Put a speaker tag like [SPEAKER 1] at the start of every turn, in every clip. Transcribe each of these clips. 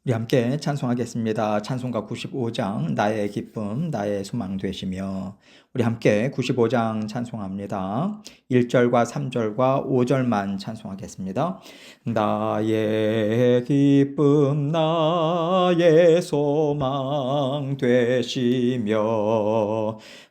[SPEAKER 1] 우리 함께 찬송하겠습니다. 찬송가 95장 나의 기쁨 나의 소망 되시며, 우리 함께 95장 찬송합니다. 1절과 3절과 5절만 찬송하겠습니다. 나의 기쁨 나의 소망 되시며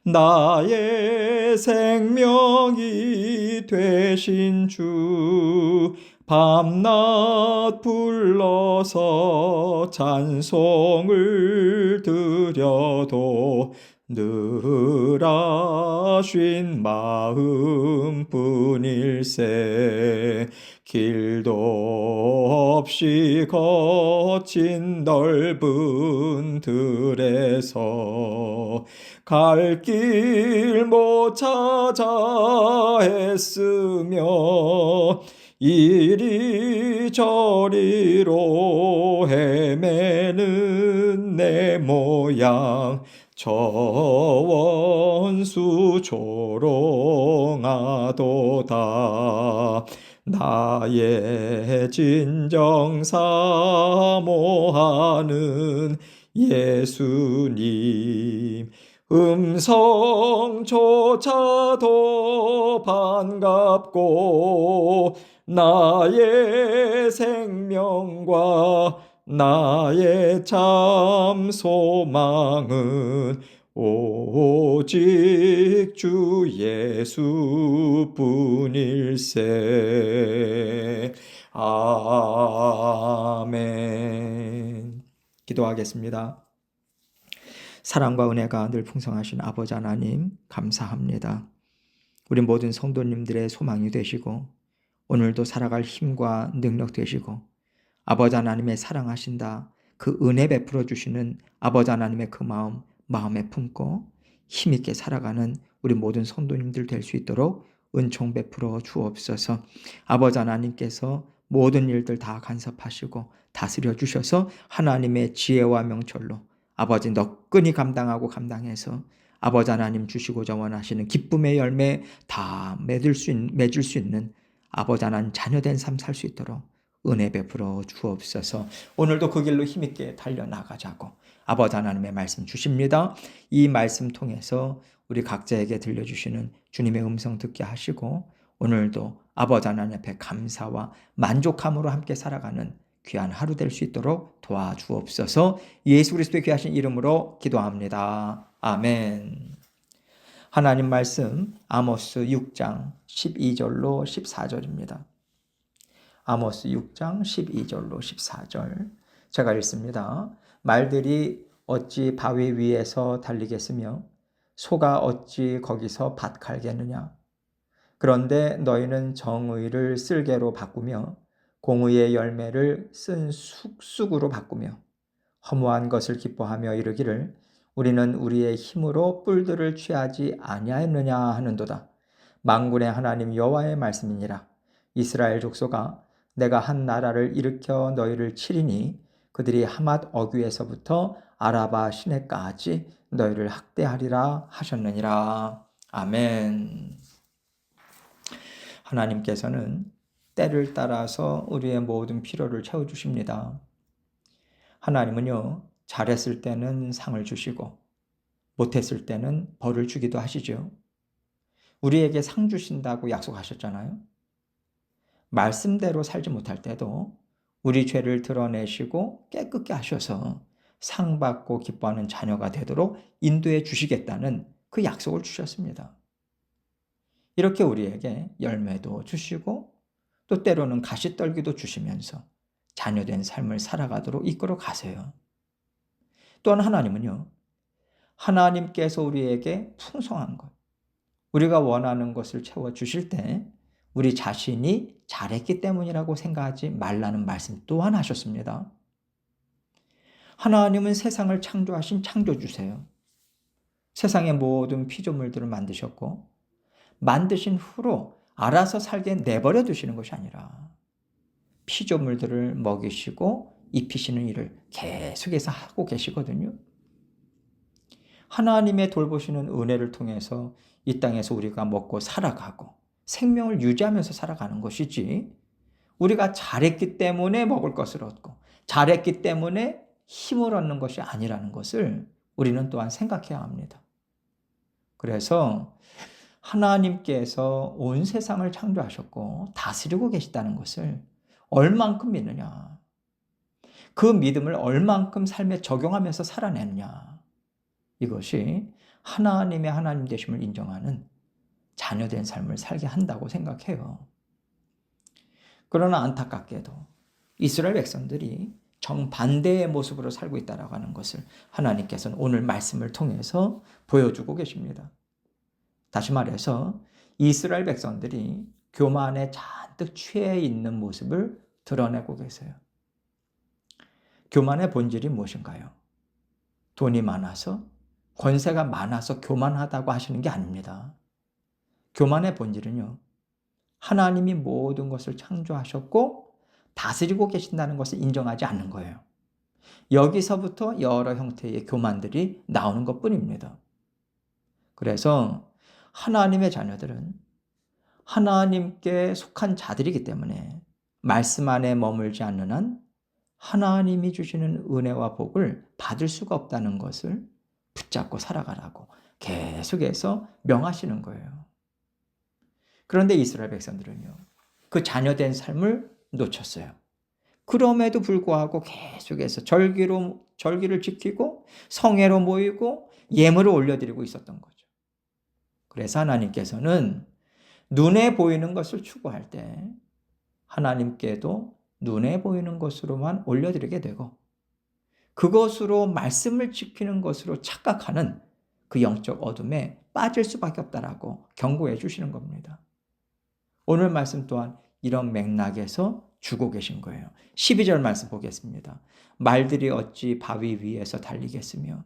[SPEAKER 1] 나의 생명이 되신 주, 밤낮 불러서 찬송을 드려도 늘 아쉰 마음뿐일세. 길도 없이 거친 넓은 들에서 갈 길 못 찾아 애쓰며 이리저리로 헤매는 내 모양, 저 원수 조롱하도다. 나의 진정 사모하는 예수님, 음성조차도 반갑고 나의 생명과 나의 참 소망은 오직 주 예수뿐일세. 아멘. 기도하겠습니다. 사랑과 은혜가 늘 풍성하신 아버지 하나님, 감사합니다. 우리 모든 성도님들의 소망이 되시고 오늘도 살아갈 힘과 능력 되시고, 아버지 하나님의 사랑하신다 그 은혜 베풀어 주시는 아버지 하나님의 그 마음에 품고 힘있게 살아가는 우리 모든 성도님들 될 수 있도록 은총 베풀어 주옵소서. 아버지 하나님께서 모든 일들 다 간섭하시고 다스려 주셔서 하나님의 지혜와 명철로 아버지 너끈히 감당해서 아버지 하나님 주시고자 원하시는 기쁨의 열매 다 맺을 수 있는 아버지 하나님 자녀된 삶 살 수 있도록 은혜 베풀어 주옵소서. 오늘도 그 길로 힘있게 달려나가자고 아버지 하나님의 말씀 주십니다. 이 말씀 통해서 우리 각자에게 들려주시는 주님의 음성 듣게 하시고, 오늘도 아버지 하나님 앞에 감사와 만족함으로 함께 살아가는 귀한 하루 될 수 있도록 도와주옵소서. 예수 그리스도의 귀하신 이름으로 기도합니다. 아멘. 하나님 말씀 아모스 6장 12절로 14절입니다. 아모스 6장 12절로 14절 제가 읽습니다. 말들이 어찌 바위 위에서 달리겠으며 소가 어찌 거기서 밭 갈겠느냐. 그런데 너희는 정의를 쓸개로 바꾸며 공의의 열매를 쓴 쑥쑥으로 바꾸며 허무한 것을 기뻐하며 이르기를 우리는 우리의 힘으로 뿔들을 취하지 아니하였느냐 하는도다. 만군의 하나님 여호와의 말씀이니라. 이스라엘 족속아, 내가 한 나라를 일으켜 너희를 치리니 그들이 하맛 어귀에서부터 아라바 시내까지 너희를 학대하리라 하셨느니라. 아멘. 하나님께서는 때를 따라서 우리의 모든 필요를 채워주십니다. 하나님은요, 잘했을 때는 상을 주시고 못했을 때는 벌을 주기도 하시죠. 우리에게 상 주신다고 약속하셨잖아요. 말씀대로 살지 못할 때도 우리 죄를 드러내시고 깨끗게 하셔서 상 받고 기뻐하는 자녀가 되도록 인도해 주시겠다는 그 약속을 주셨습니다. 이렇게 우리에게 열매도 주시고 또 때로는 가시떨기도 주시면서 자녀된 삶을 살아가도록 이끌어 가세요. 또한 하나님은요, 하나님께서 우리에게 풍성한 것, 우리가 원하는 것을 채워주실 때 우리 자신이 잘했기 때문이라고 생각하지 말라는 말씀 또한 하셨습니다. 하나님은 세상을 창조하신 창조주세요. 세상의 모든 피조물들을 만드셨고 만드신 후로 알아서 살게 내버려 두시는 것이 아니라 피조물들을 먹이시고 입히시는 일을 계속해서 하고 계시거든요. 하나님의 돌보시는 은혜를 통해서 이 땅에서 우리가 먹고 살아가고 생명을 유지하면서 살아가는 것이지, 우리가 잘했기 때문에 먹을 것을 얻고 잘했기 때문에 힘을 얻는 것이 아니라는 것을 우리는 또한 생각해야 합니다. 그래서 하나님께서 온 세상을 창조하셨고 다스리고 계시다는 것을 얼만큼 믿느냐, 그 믿음을 얼만큼 삶에 적용하면서 살아내느냐, 이것이 하나님의 하나님 되심을 인정하는 자녀된 삶을 살게 한다고 생각해요. 그러나 안타깝게도 이스라엘 백성들이 정반대의 모습으로 살고 있다고 하는 것을 하나님께서는 오늘 말씀을 통해서 보여주고 계십니다. 다시 말해서 이스라엘 백성들이 교만에 잔뜩 취해 있는 모습을 드러내고 계세요. 교만의 본질이 무엇인가요? 돈이 많아서, 권세가 많아서 교만하다고 하시는 게 아닙니다. 교만의 본질은요, 하나님이 모든 것을 창조하셨고 다스리고 계신다는 것을 인정하지 않는 거예요. 여기서부터 여러 형태의 교만들이 나오는 것뿐입니다. 그래서 하나님의 자녀들은 하나님께 속한 자들이기 때문에 말씀 안에 머물지 않는 한 하나님이 주시는 은혜와 복을 받을 수가 없다는 것을 붙잡고 살아가라고 계속해서 명하시는 거예요. 그런데 이스라엘 백성들은요, 그 자녀된 삶을 놓쳤어요. 그럼에도 불구하고 계속해서 절기를 지키고 성회로 모이고 예물을 올려드리고 있었던 거죠. 그래서 하나님께서는 눈에 보이는 것을 추구할 때 하나님께도 눈에 보이는 것으로만 올려드리게 되고, 그것으로 말씀을 지키는 것으로 착각하는 그 영적 어둠에 빠질 수밖에 없다라고 경고해 주시는 겁니다. 오늘 말씀 또한 이런 맥락에서 주고 계신 거예요. 12절 말씀 보겠습니다. 말들이 어찌 바위 위에서 달리겠으며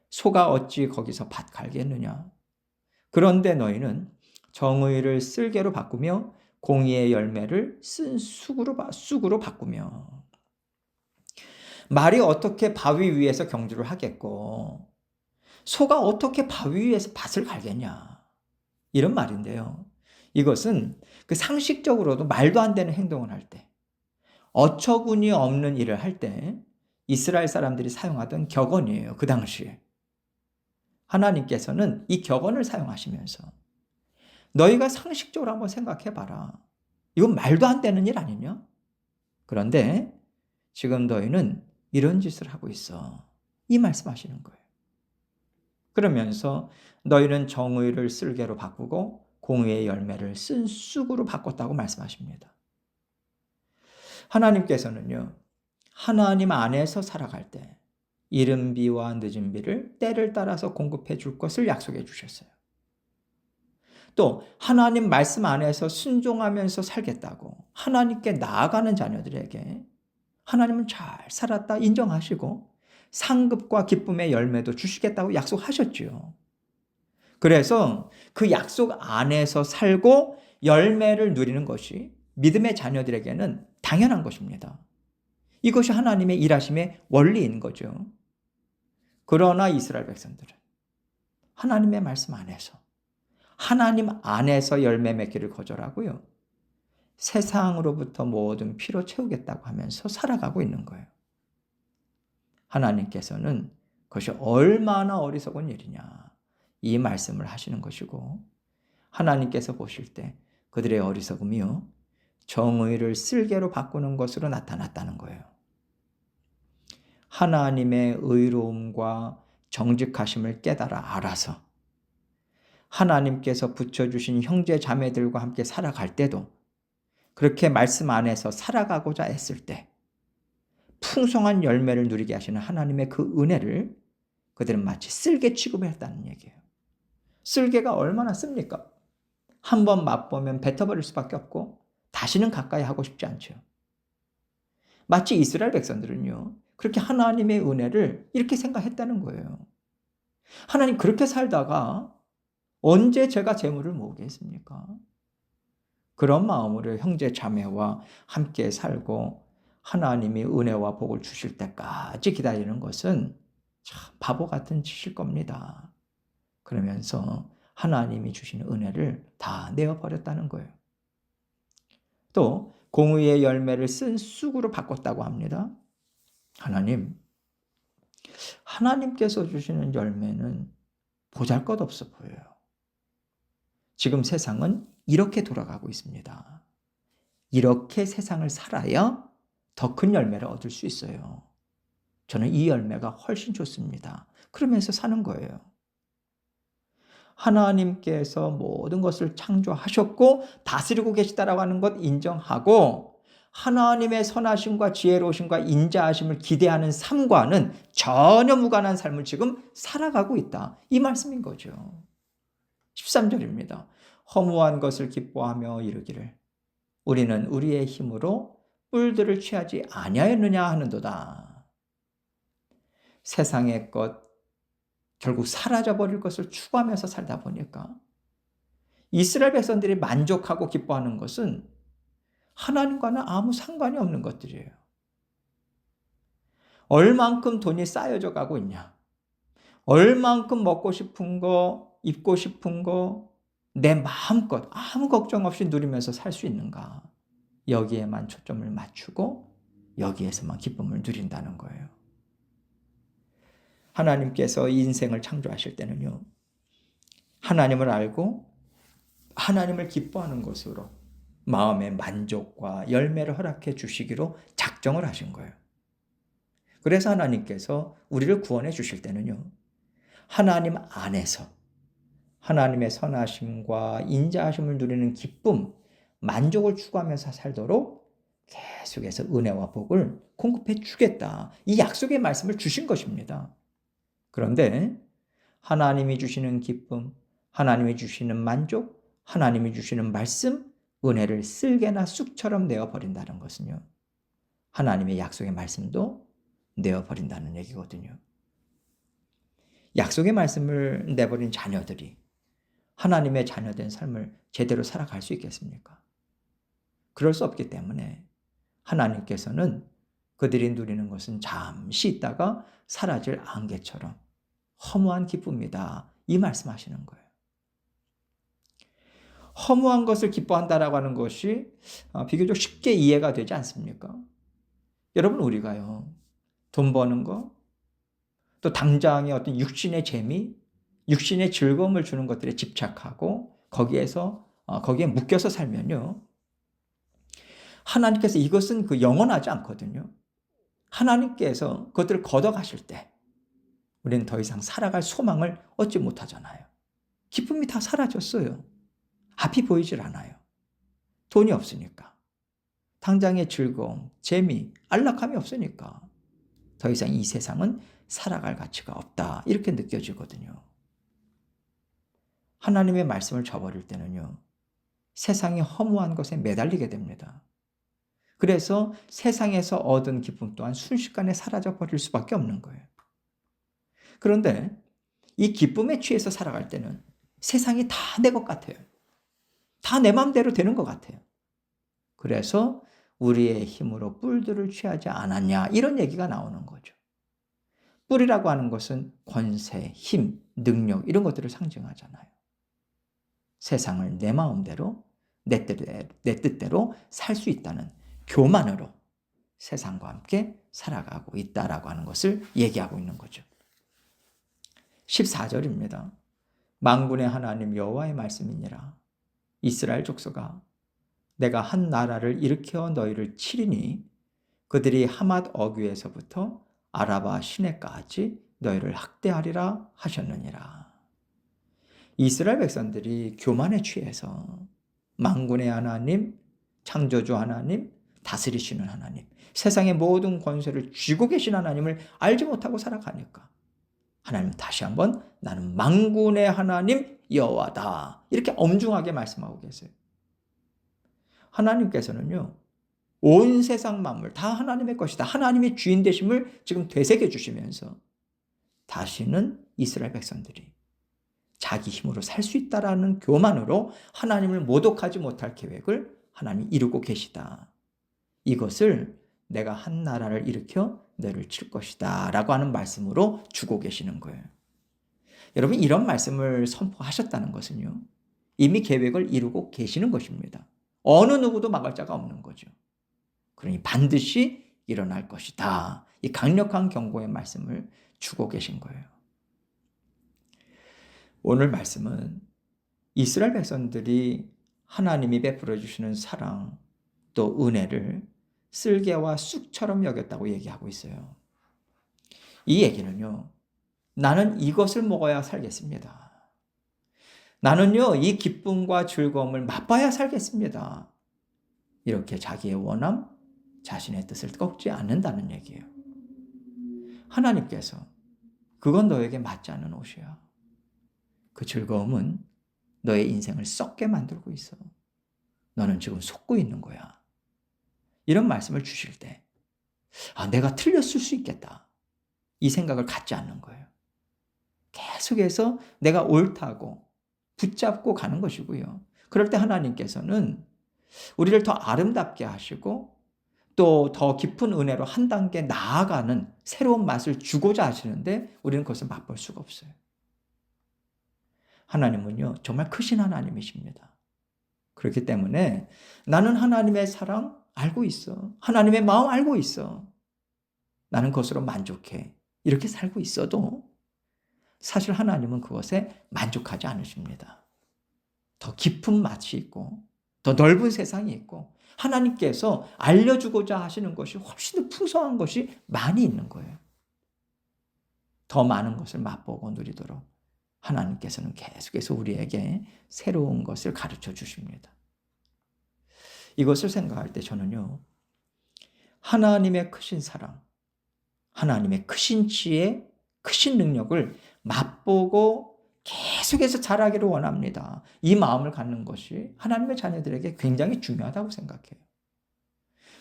[SPEAKER 1] 소가 어찌 거기서 밭 갈겠느냐. 그런데 너희는 정의를 쓸개로 바꾸며 공의의 열매를 쓴 쑥으로 바꾸며. 말이 어떻게 바위 위에서 경주를 하겠고 소가 어떻게 바위 위에서 밭을 갈겠냐, 이런 말인데요. 이것은 그 상식적으로도 말도 안 되는 행동을 할 때, 어처구니 없는 일을 할 때 이스라엘 사람들이 사용하던 격언이에요. 그 당시에 하나님께서는 이 격언을 사용하시면서 너희가 상식적으로 한번 생각해 봐라. 이건 말도 안 되는 일 아니냐? 그런데 지금 너희는 이런 짓을 하고 있어, 이 말씀하시는 거예요. 그러면서 너희는 정의를 쓸개로 바꾸고 공의의 열매를 쓴 쑥으로 바꿨다고 말씀하십니다. 하나님께서는요, 하나님 안에서 살아갈 때 이른 비와 늦은 비를 때를 따라서 공급해 줄 것을 약속해 주셨어요. 또 하나님 말씀 안에서 순종하면서 살겠다고 하나님께 나아가는 자녀들에게 하나님은 잘 살았다 인정하시고 상급과 기쁨의 열매도 주시겠다고 약속하셨지요. 그래서 그 약속 안에서 살고 열매를 누리는 것이 믿음의 자녀들에게는 당연한 것입니다. 이것이 하나님의 일하심의 원리인 거죠. 그러나 이스라엘 백성들은 하나님의 말씀 안에서, 하나님 안에서 열매 맺기를 거절하고요, 세상으로부터 모든 피로 채우겠다고 하면서 살아가고 있는 거예요. 하나님께서는 그것이 얼마나 어리석은 일이냐, 이 말씀을 하시는 것이고, 하나님께서 보실 때 그들의 어리석음이요, 정의를 쓸개로 바꾸는 것으로 나타났다는 거예요. 하나님의 의로움과 정직하심을 깨달아 알아서 하나님께서 붙여주신 형제 자매들과 함께 살아갈 때도 그렇게 말씀 안에서 살아가고자 했을 때 풍성한 열매를 누리게 하시는 하나님의 그 은혜를 그들은 마치 쓸개 취급을 했다는 얘기예요. 쓸개가 얼마나 씁니까? 한번 맛보면 뱉어버릴 수밖에 없고 다시는 가까이 하고 싶지 않죠. 마치 이스라엘 백성들은요, 그렇게 하나님의 은혜를 이렇게 생각했다는 거예요. 하나님, 그렇게 살다가 언제 제가 재물을 모으겠습니까? 그런 마음으로 형제 자매와 함께 살고 하나님이 은혜와 복을 주실 때까지 기다리는 것은 참 바보 같은 짓일 겁니다. 그러면서 하나님이 주시는 은혜를 다 내어버렸다는 거예요. 또 공의의 열매를 쓴 쑥으로 바꿨다고 합니다. 하나님께서 주시는 열매는 보잘것없어 보여요. 지금 세상은 이렇게 돌아가고 있습니다. 이렇게 세상을 살아야 더 큰 열매를 얻을 수 있어요. 저는 이 열매가 훨씬 좋습니다. 그러면서 사는 거예요. 하나님께서 모든 것을 창조하셨고 다스리고 계시다라고 하는 것 인정하고 하나님의 선하심과 지혜로우심과 인자하심을 기대하는 삶과는 전혀 무관한 삶을 지금 살아가고 있다. 이 말씀인 거죠. 13절입니다. 허무한 것을 기뻐하며 이르기를 우리는 우리의 힘으로 뿔들을 취하지 아니하였느냐 하는도다. 세상의 것, 결국 사라져버릴 것을 추구하면서 살다 보니까 이스라엘 백성들이 만족하고 기뻐하는 것은 하나님과는 아무 상관이 없는 것들이에요. 얼만큼 돈이 쌓여져 가고 있냐? 얼만큼 먹고 싶은 거, 입고 싶은 거, 내 마음껏 아무 걱정 없이 누리면서 살 수 있는가? 여기에만 초점을 맞추고 여기에서만 기쁨을 누린다는 거예요. 하나님께서 인생을 창조하실 때는요, 하나님을 알고 하나님을 기뻐하는 것으로 마음의 만족과 열매를 허락해 주시기로 작정을 하신 거예요. 그래서 하나님께서 우리를 구원해 주실 때는요, 하나님 안에서 하나님의 선하심과 인자하심을 누리는 기쁨, 만족을 추구하면서 살도록 계속해서 은혜와 복을 공급해 주겠다. 이 약속의 말씀을 주신 것입니다. 그런데 하나님이 주시는 기쁨, 하나님이 주시는 만족, 하나님이 주시는 말씀, 은혜를 쓸개나 쑥처럼 내어버린다는 것은요, 하나님의 약속의 말씀도 내어버린다는 얘기거든요. 약속의 말씀을 내버린 자녀들이 하나님의 자녀된 삶을 제대로 살아갈 수 있겠습니까? 그럴 수 없기 때문에 하나님께서는 그들이 누리는 것은 잠시 있다가 사라질 안개처럼 허무한 기쁨이다. 이 말씀하시는 거예요. 허무한 것을 기뻐한다라고 하는 것이 비교적 쉽게 이해가 되지 않습니까? 여러분, 우리가요, 돈 버는 거, 또 당장의 어떤 육신의 재미, 육신의 즐거움을 주는 것들에 집착하고 거기에 묶여서 살면요, 하나님께서 이것은 영원하지 않거든요. 하나님께서 그것들을 걷어가실 때 우리는 더 이상 살아갈 소망을 얻지 못하잖아요. 기쁨이 다 사라졌어요. 앞이 보이질 않아요. 돈이 없으니까. 당장의 즐거움, 재미, 안락함이 없으니까 더 이상 이 세상은 살아갈 가치가 없다. 이렇게 느껴지거든요. 하나님의 말씀을 저버릴 때는요, 세상의 허무한 것에 매달리게 됩니다. 그래서 세상에서 얻은 기쁨 또한 순식간에 사라져 버릴 수밖에 없는 거예요. 그런데 이 기쁨에 취해서 살아갈 때는 세상이 다 내 것 같아요. 다 내 마음대로 되는 것 같아요. 그래서 우리의 힘으로 뿔들을 취하지 않았냐, 이런 얘기가 나오는 거죠. 뿔이라고 하는 것은 권세, 힘, 능력, 이런 것들을 상징하잖아요. 세상을 내 마음대로, 내 뜻대로 살 수 있다는 교만으로 세상과 함께 살아가고 있다라고 하는 것을 얘기하고 있는 거죠. 14절입니다. 만군의 하나님 여호와의 말씀이니라. 이스라엘 족속아, 내가 한 나라를 일으켜 너희를 치리니 그들이 하맛 어귀에서부터 아라바 시내까지 너희를 학대하리라 하셨느니라. 이스라엘 백성들이 교만에 취해서 만군의 하나님, 창조주 하나님, 다스리시는 하나님, 세상의 모든 권세를 쥐고 계신 하나님을 알지 못하고 살아가니까 하나님은 다시 한번 나는 만군의 하나님 여호와다, 이렇게 엄중하게 말씀하고 계세요. 하나님께서는요, 온 세상 만물 다 하나님의 것이다, 하나님의 주인 되심을 지금 되새겨 주시면서 다시는 이스라엘 백성들이 자기 힘으로 살 수 있다라는 교만으로 하나님을 모독하지 못할 계획을 하나님이 이루고 계시다. 이것을 내가 한 나라를 일으켜 너를 칠 것이다 라고 하는 말씀으로 주고 계시는 거예요. 여러분, 이런 말씀을 선포하셨다는 것은요, 이미 계획을 이루고 계시는 것입니다. 어느 누구도 막을 자가 없는 거죠. 그러니 반드시 일어날 것이다. 이 강력한 경고의 말씀을 주고 계신 거예요. 오늘 말씀은 이스라엘 백성들이 하나님이 베풀어 주시는 사랑 또 은혜를 쓸개와 쑥처럼 여겼다고 얘기하고 있어요. 이 얘기는요, 나는 이것을 먹어야 살겠습니다. 나는요, 이 기쁨과 즐거움을 맛봐야 살겠습니다. 이렇게 자기의 원함, 자신의 뜻을 꺾지 않는다는 얘기예요. 하나님께서 그건 너에게 맞지 않는 옷이야. 그 즐거움은 너의 인생을 썩게 만들고 있어. 너는 지금 속고 있는 거야. 이런 말씀을 주실 때, 내가 틀렸을 수 있겠다. 이 생각을 갖지 않는 거예요. 계속해서 내가 옳다고 붙잡고 가는 것이고요. 그럴 때 하나님께서는 우리를 더 아름답게 하시고 또 더 깊은 은혜로 한 단계 나아가는 새로운 맛을 주고자 하시는데 우리는 그것을 맛볼 수가 없어요. 하나님은요, 정말 크신 하나님이십니다. 그렇기 때문에 나는 하나님의 사랑 알고 있어. 하나님의 마음 알고 있어. 나는 그것으로 만족해. 이렇게 살고 있어도 사실 하나님은 그것에 만족하지 않으십니다. 더 깊은 맛이 있고 더 넓은 세상이 있고 하나님께서 알려주고자 하시는 것이 훨씬 더 풍성한 것이 많이 있는 거예요. 더 많은 것을 맛보고 누리도록 하나님께서는 계속해서 우리에게 새로운 것을 가르쳐 주십니다. 이것을 생각할 때 저는요, 하나님의 크신 사랑, 하나님의 크신 지혜, 크신 능력을 맛보고 계속해서 자라기를 원합니다. 이 마음을 갖는 것이 하나님의 자녀들에게 굉장히 중요하다고 생각해요.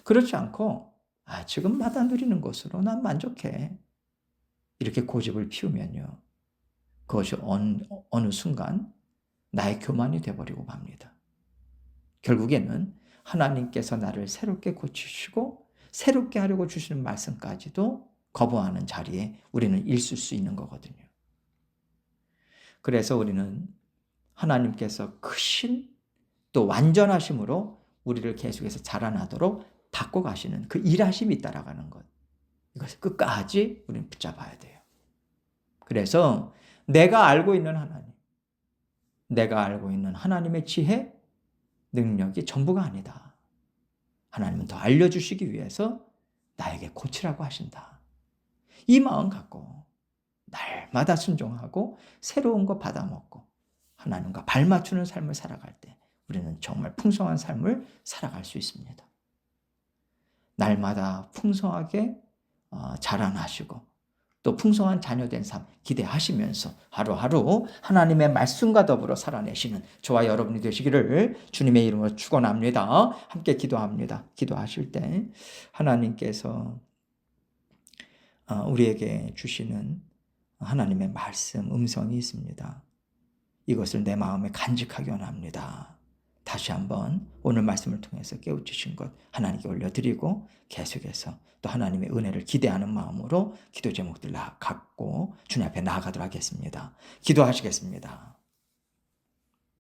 [SPEAKER 1] 그렇지 않고 지금마다 누리는 것으로 난 만족해. 이렇게 고집을 피우면요, 그것이 어느 순간 나의 교만이 되어버리고 맙니다. 결국에는 하나님께서 나를 새롭게 고치시고 새롭게 하려고 주시는 말씀까지도 거부하는 자리에 우리는 있을 수 있는 거거든요. 그래서 우리는 하나님께서 크신 또 완전하심으로 우리를 계속해서 자라나도록 바꿔가시는 그 일하심이 따라가는 것. 이것을 끝까지 우리는 붙잡아야 돼요. 그래서 내가 알고 있는 하나님, 내가 알고 있는 하나님의 지혜, 능력이 전부가 아니다. 하나님은 더 알려주시기 위해서 나에게 고치라고 하신다. 이 마음 갖고 날마다 순종하고 새로운 거 받아먹고 하나님과 발맞추는 삶을 살아갈 때 우리는 정말 풍성한 삶을 살아갈 수 있습니다. 날마다 풍성하게 자라나시고 또 풍성한 자녀된 삶 기대하시면서 하루하루 하나님의 말씀과 더불어 살아내시는 저와 여러분이 되시기를 주님의 이름으로 축원합니다. 함께 기도합니다. 기도하실 때 하나님께서 우리에게 주시는 하나님의 말씀, 음성이 있습니다. 이것을 내 마음에 간직하기 원합니다. 다시 한번 오늘 말씀을 통해서 깨우치신 것 하나님께 올려드리고 계속해서 또 하나님의 은혜를 기대하는 마음으로 기도 제목들 갖고 주님 앞에 나아가도록 하겠습니다. 기도하시겠습니다.